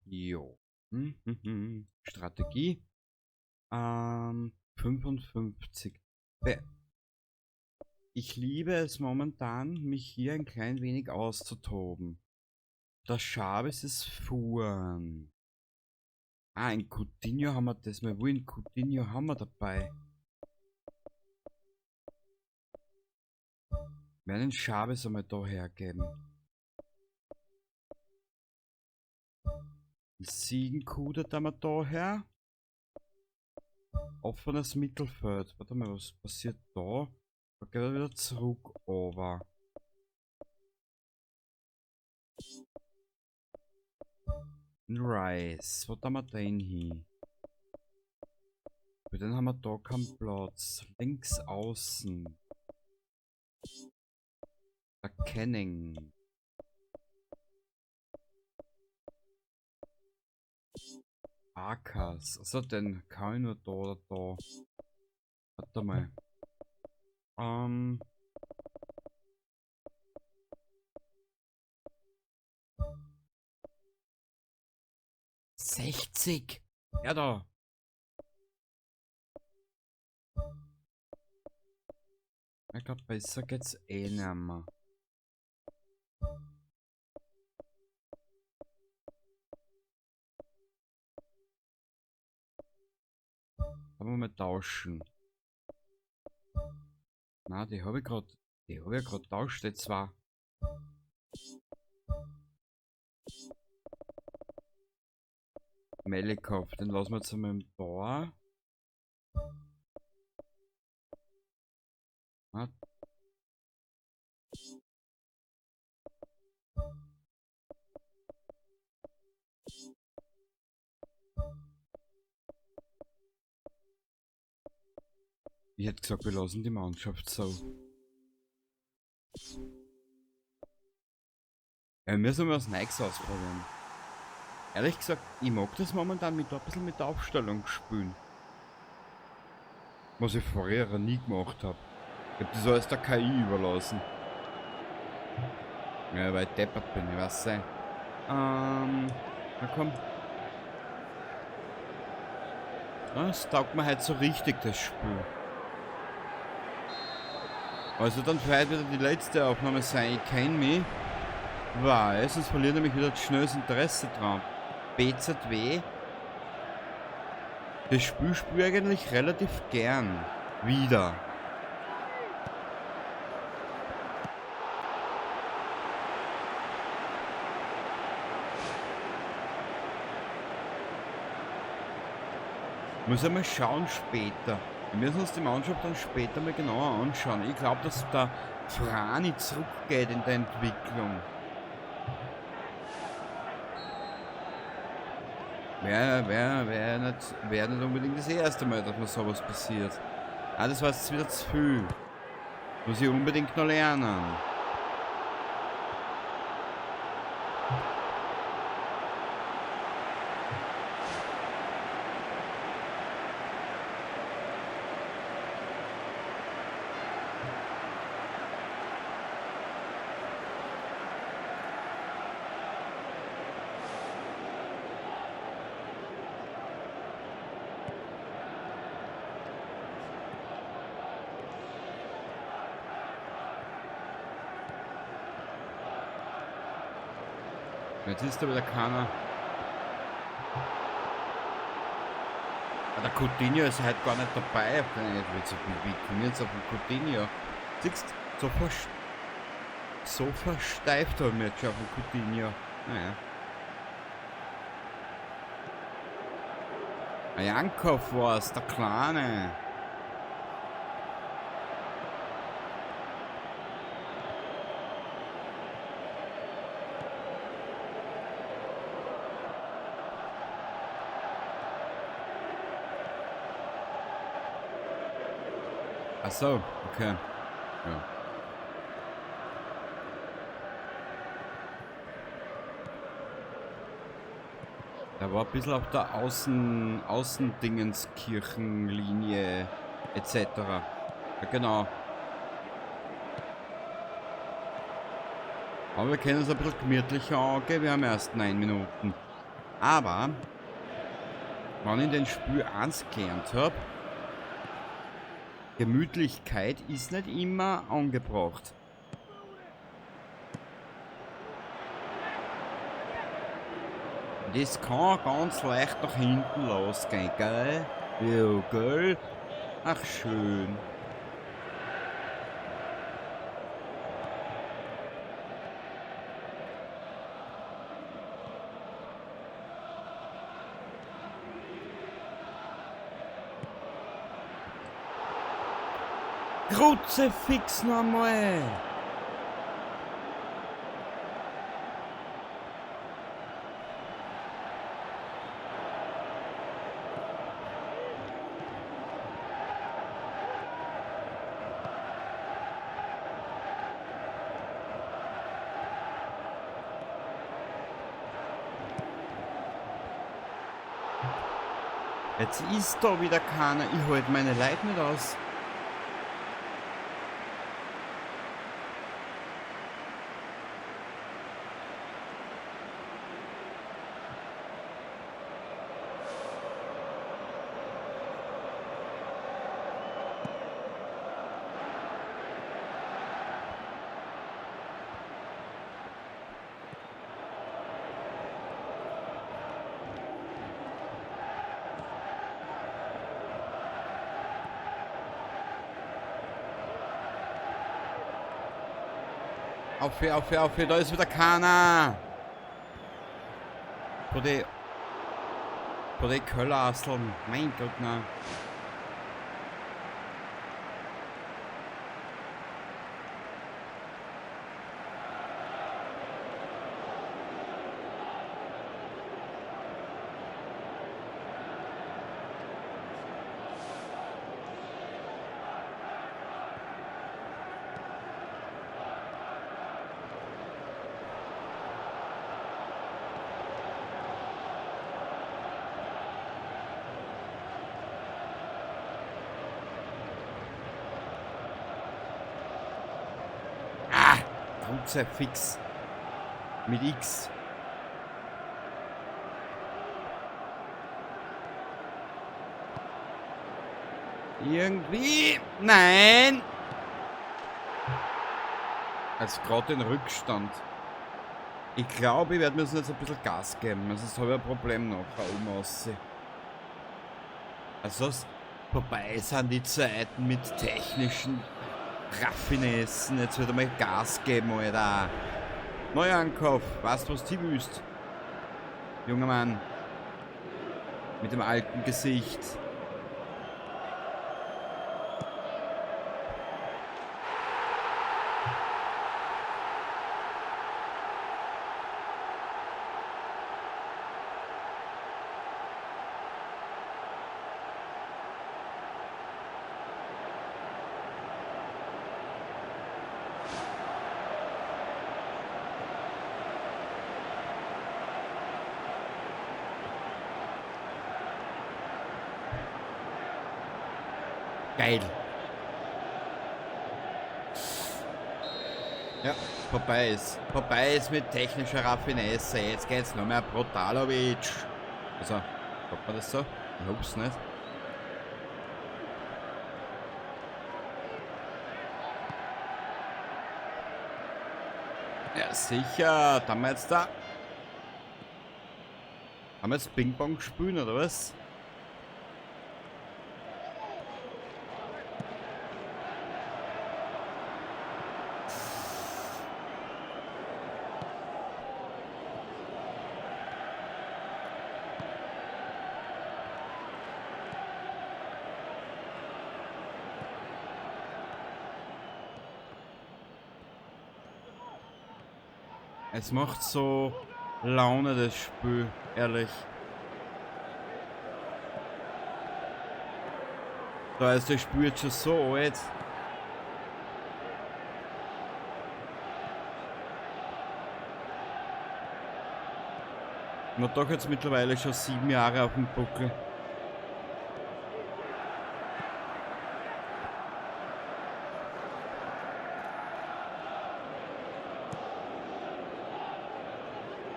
Jo. Strategie. 55. Ich liebe es momentan, mich hier ein klein wenig auszutoben. Das Schade ist es Fuhren. Ein Coutinho haben wir das mal. Wo ein Coutinho haben wir dabei? Wir werden den Schabes einmal da hergeben. Siegenkuder da wir da her. Offenes Mittelfeld. Warte mal, was passiert da? Da geht er wieder zurück over. Rice. Was haben wir denn hier? Für den haben wir da keinen Platz. Links außen. Erkennen. Akas. Also den kann ich nur da oder da. Warte mal. 60. Ja da. Ich glaube, besser geht's eh nicht mehr. Aber wir mal tauschen. Na, die habe ich gerade. Die habe ich ja gerade tauscht, die zwei. Melikov, den lassen wir jetzt einmal im Tor. Ah. Ich hätte gesagt, wir lassen die Mannschaft so. Ja, müssen wir was Neues ausprobieren. Ehrlich gesagt, ich mag das momentan mit ein bisschen mit der Aufstellung spielen. Was ich vorher nie gemacht habe. Ich habe das alles der KI überlassen. Ja, weil ich deppert bin, ich weiß nicht. Na komm. Das taugt mir halt so richtig, das Spiel. Also dann vielleicht wieder die letzte Aufnahme sein, ich kenne mich. Weil, sonst verliert nämlich wieder schnell das Interesse dran. BZW. Das Spiel spiele ich eigentlich relativ gern. Wieder. Muss einmal schauen später. Wir müssen uns die Mannschaft dann später mal genauer anschauen. Ich glaube, dass der Frani zurückgeht in der Entwicklung. Wäre nicht unbedingt das erste Mal, dass mir sowas passiert. Ah, das war jetzt wieder zu viel. Muss ich unbedingt noch lernen. Jetzt ist da wieder keiner. Der Coutinho ist halt gar nicht dabei. Wie kommen wir jetzt auf den Coutinho? Siehst du, so versteift haben wir jetzt schon auf den Coutinho. Naja. Ein Jankov war's, der Kleine. Ach so, okay. Ja. Da war ein bisschen auf der Außendingenskirchenlinie etc. Ja, genau. Aber wir können es ein bisschen gemütlicher angehen. Wir haben erst 9 Minuten. Aber, wenn ich in den Spiel eins gelernt habe, Gemütlichkeit ist nicht immer angebracht. Das kann ganz leicht nach hinten losgehen, gell? Ja, gell? Ach, schön. Kruzifix nochmal! Jetzt ist da wieder keiner. Ich halte meine Leute nicht aus. Auf, da ist wieder keiner. Vor die Köllerasseln. Mein Gott, nein. Kruzifix. Mit X. Irgendwie. Nein! Also gerade den Rückstand. Ich glaube, ich werde mir jetzt ein bisschen Gas geben. Sonst habe ich ein Problem noch. Oben aussehen. Also vorbei sind die Zeiten mit technischen Raffinessen. Jetzt wird einmal Gas geben, Alter. Neuankauf. Weißt du, was du willst? Junger Mann. Mit dem alten Gesicht. Geil. Ja, vorbei ist. Vorbei ist mit technischer Raffinesse. Jetzt geht's nur mehr Brutalovic. Also, sagt man das so? Ich hoffe es nicht. Ja, sicher. Da haben wir jetzt da. Haben wir jetzt Ping-Pong spielen, oder was? Es macht so Laune, das Spiel, ehrlich. Da ist das Spiel jetzt schon so alt. Man hat doch jetzt mittlerweile schon 7 Jahre auf dem Buckel.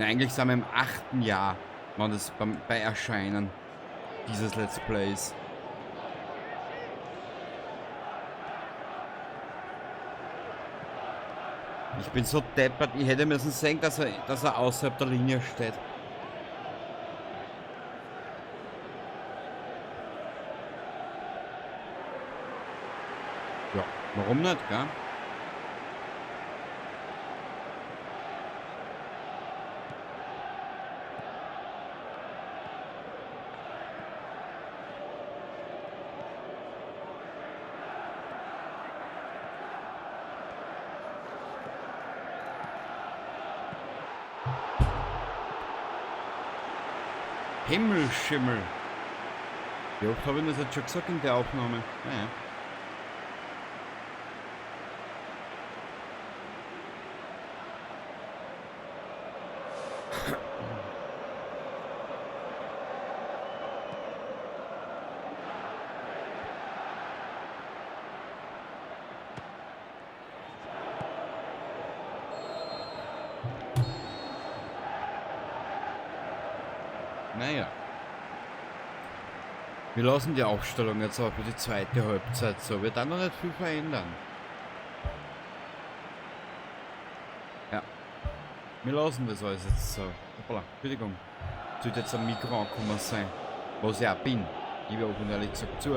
Na, eigentlich sind wir im 8. Jahr. Wann das bei Erscheinen dieses Let's Plays. Ich bin so deppert, ich hätte müssen sehen, dass er außerhalb der Linie steht. Ja, warum nicht, gell? Himmelschimmel. Wie oft habe ich das jetzt schon gesagt in der Aufnahme? Naja. Naja. Wir lassen die Aufstellung jetzt auch für die zweite Halbzeit so. Wird dann noch nicht viel verändern. Ja. Wir lassen das alles jetzt so. Hoppala, Entschuldigung. Sollte jetzt am Mikro angekommen sein. Was ich auch bin. Gebe ich offen ehrlich gesagt zu.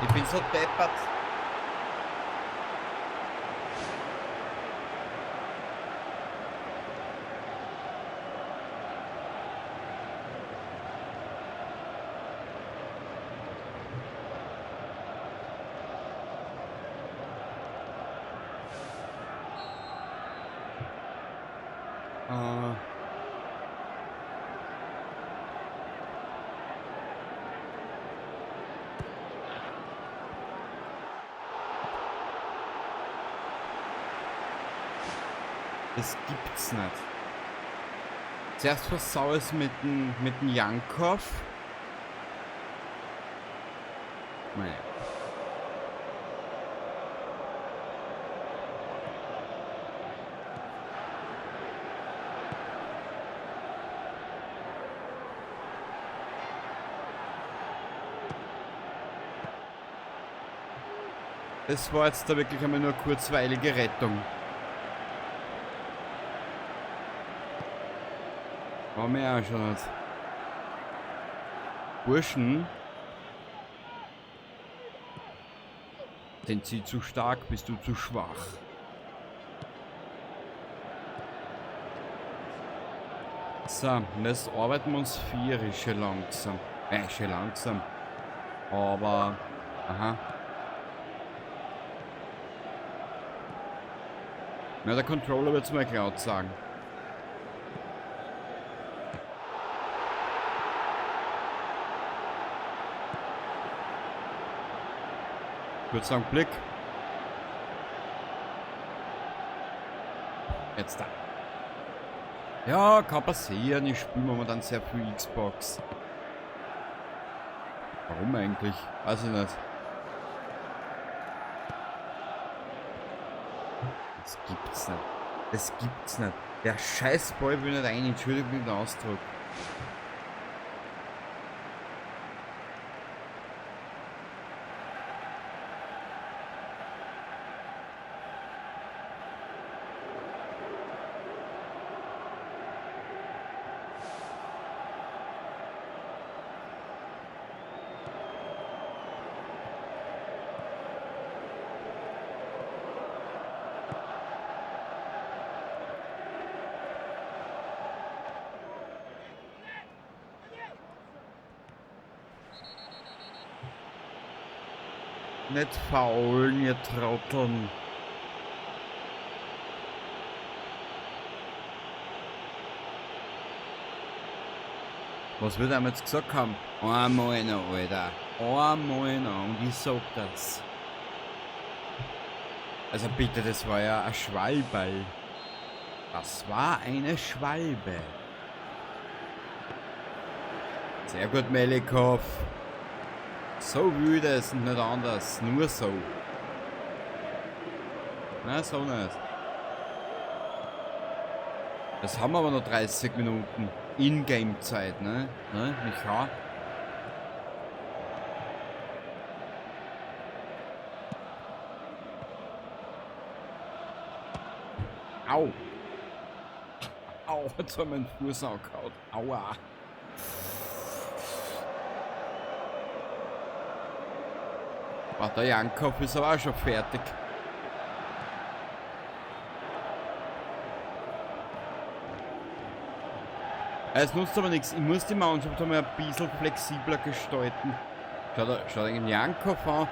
Ich bin so deppert. Das gibt's nicht. Zuerst versau es mit dem Jankov. Naja. Das war jetzt da wirklich einmal nur eine kurzweilige Rettung. War mir auch schon nicht. Burschen. Sind sie zu stark, bist du zu schwach. So, und jetzt arbeiten wir uns schon langsam. Schon langsam. Aber, aha. Na, der Controller wird es mir laut sagen. Kurzer Blick. Jetzt da. Ja, kann passieren. Ich spiele momentan sehr viel Xbox. Warum eigentlich? Weiß ich nicht. Das gibt's nicht. Das gibt's nicht. Der Scheißball will nicht rein. Entschuldigung den Ausdruck. Nicht faulen, ihr Trotteln. Was wir damals gesagt haben? Einmal noch, Alter. Einmal noch. Und ich sag das. Also bitte, das war ja ein Schwalball. Das war eine Schwalbe. Sehr gut, Melikov. So wüde ist und nicht anders. Nur so. Na, so nicht. Das haben wir aber noch 30 Minuten. In-Game-Zeit, ne? Micha? Au! Au, jetzt hat mein Fuß angehauen. Aua! Der Jankov ist aber auch schon fertig. Es nutzt aber nichts. Ich muss die Mannschaft einmal ein bisschen flexibler gestalten. Schaut eigentlich Jankov an.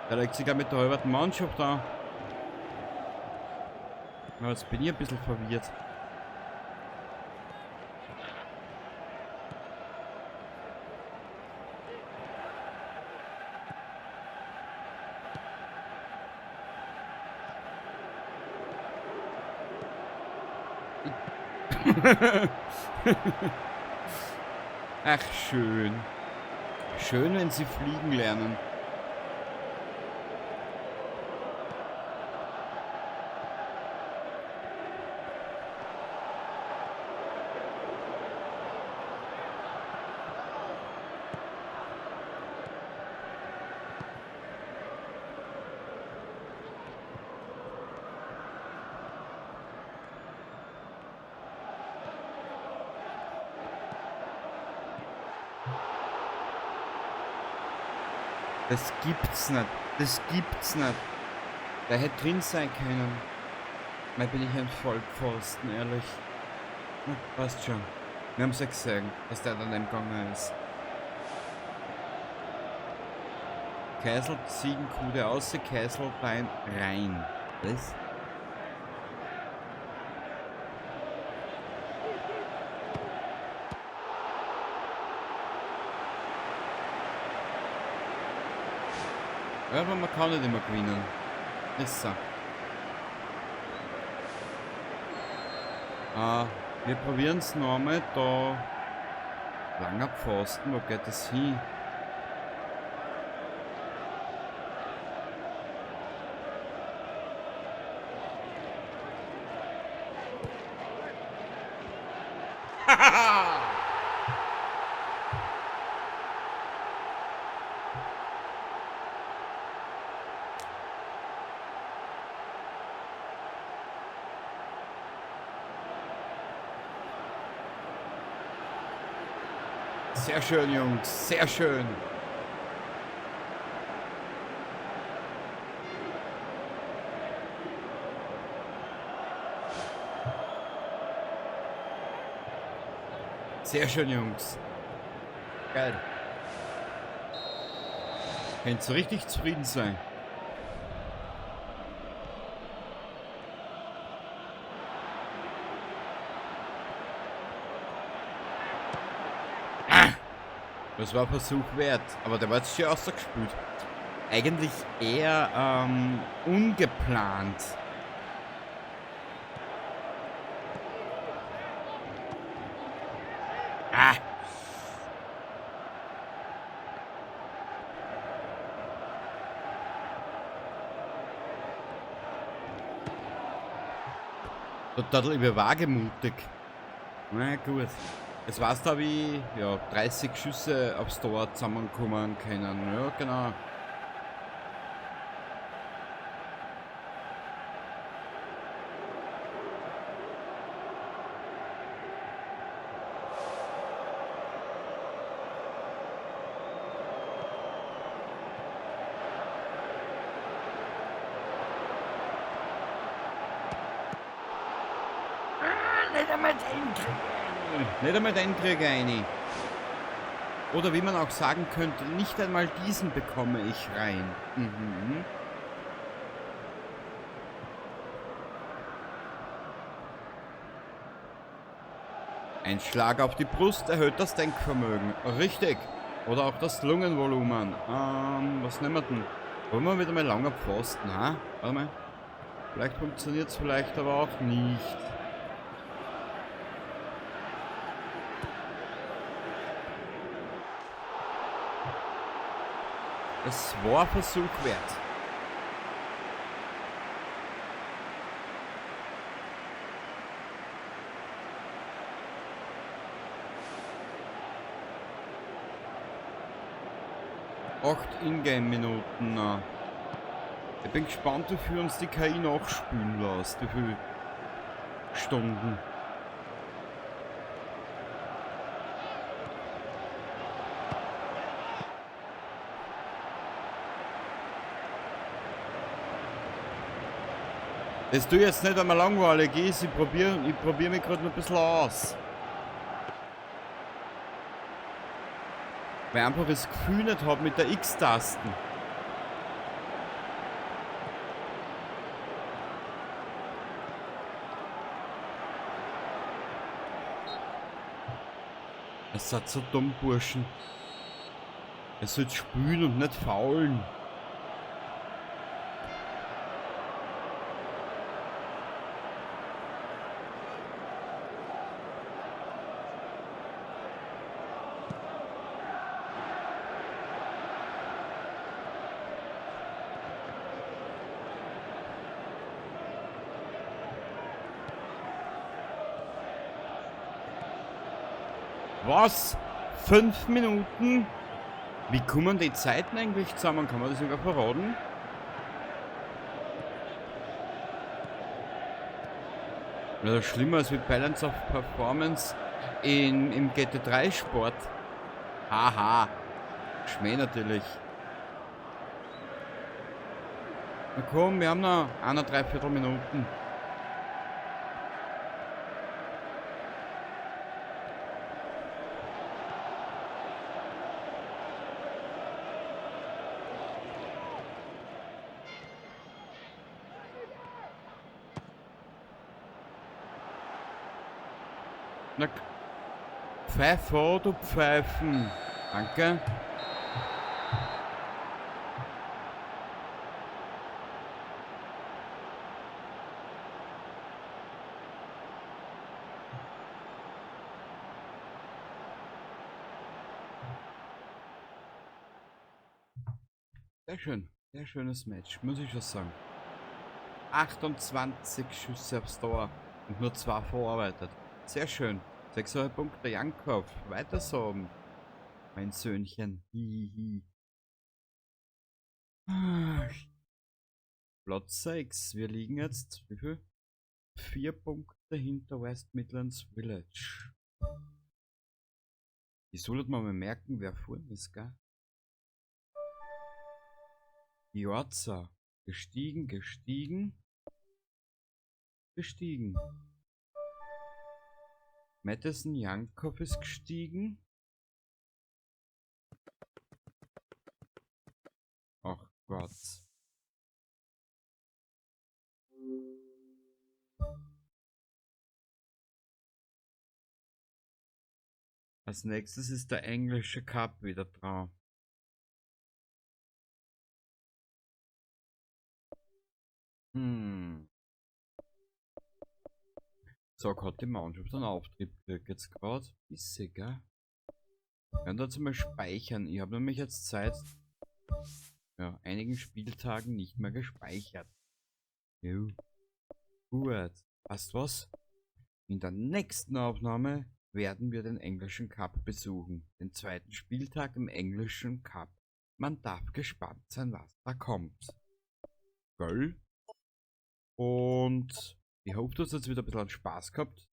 Der legt sich auch mit der halben Mannschaft an. Aber jetzt bin ich ein bisschen verwirrt. Ach, schön. Schön, wenn sie fliegen lernen. Das gibt's nicht. Das gibt's nicht. Der hätte drin sein können. Mal bin ich ein Vollpfosten, ehrlich. Na, passt schon. Wir haben's ja gesehen, dass der daneben gegangen ist. Keisel, Ziegenkude aus, Keiselbein rein. Was? Ja, aber man kann nicht immer gewinnen. Ist so. Wir probieren es nochmal. Da. Langer Pfosten, wo geht das hin? Sehr schön, Jungs. Sehr schön. Sehr schön, Jungs. Geil. Könnt ihr richtig zufrieden sein. Das war ein Versuch wert, aber der war jetzt schon ausgespült. Eigentlich eher ungeplant. Ah! Total wagemutig. Na gut. Es war's da wie, ja, 30 Schüsse aufs Tor zusammenkommen können. Ja, genau. Nicht einmal den kriege Nicht einmal den kriege eine. Oder wie man auch sagen könnte, nicht einmal diesen bekomme ich rein. Mhm. Ein Schlag auf die Brust erhöht das Denkvermögen. Richtig. Oder auch das Lungenvolumen. Was nehmen wir denn? Wollen wir wieder mal langer Pfosten, ha? Warte mal. Vielleicht funktioniert es vielleicht aber auch nicht. Es war Versuch wert. 8 Ingame-Minuten. Ich bin gespannt, wie viel uns die KI nachspülen lässt. Wie viele Stunden. Das tue ich jetzt nicht einmal langweilig ist. Ich probiere mich gerade noch ein bisschen aus. Weil ich einfach das Gefühl nicht habe mit der X-Tasten. Es seid so dumm, Burschen. Es sollt spülen und nicht faulen. Was? 5 Minuten? Wie kommen die Zeiten eigentlich zusammen? Kann man das sogar verraten? Ja, das ist schlimmer als mit Balance of Performance im GT3 Sport. Haha. Schmäh natürlich. Na komm, wir haben noch 1,75 Minuten. Na, pfeif vor, du Pfeifen. Danke. Sehr schön. Sehr schönes Match, muss ich schon sagen. 28 Schüsse aufs Tor und nur 2 verarbeitet. Sehr schön. 6,5 Punkte Jankov. Weiter so, mein Söhnchen. Hihihi. Platz 6. Wir liegen jetzt, wie viel? 4 Punkte hinter West Midlands Village. Ich sollte mal merken, wer vorne ist, gell? Jorza. Gestiegen, gestiegen. Gestiegen. Madison Jankov ist gestiegen. Ach Gott. Als nächstes ist der englische Cup wieder dran. So, hat die Mannschaft einen Auftrieb gekriegt jetzt gerade. Bissig, gell? Wir werden dazu mal speichern. Ich habe nämlich jetzt seit einigen Spieltagen nicht mehr gespeichert. Jo. Gut. Weißt was? In der nächsten Aufnahme werden wir den englischen Cup besuchen. Den zweiten Spieltag im englischen Cup. Man darf gespannt sein, was da kommt. Gell? Und ich hoffe, du hast jetzt wieder ein bisschen Spaß gehabt.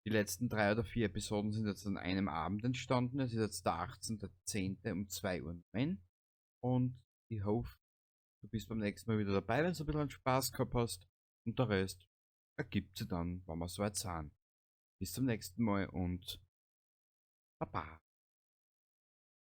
Die letzten 3 oder 4 Episoden sind jetzt an einem Abend entstanden. Es ist jetzt der 18.10. um 2:09 Uhr. Und ich hoffe, du bist beim nächsten Mal wieder dabei, wenn du ein bisschen Spaß gehabt hast. Und der Rest ergibt sich dann, wenn wir soweit sind. Bis zum nächsten Mal und Baba.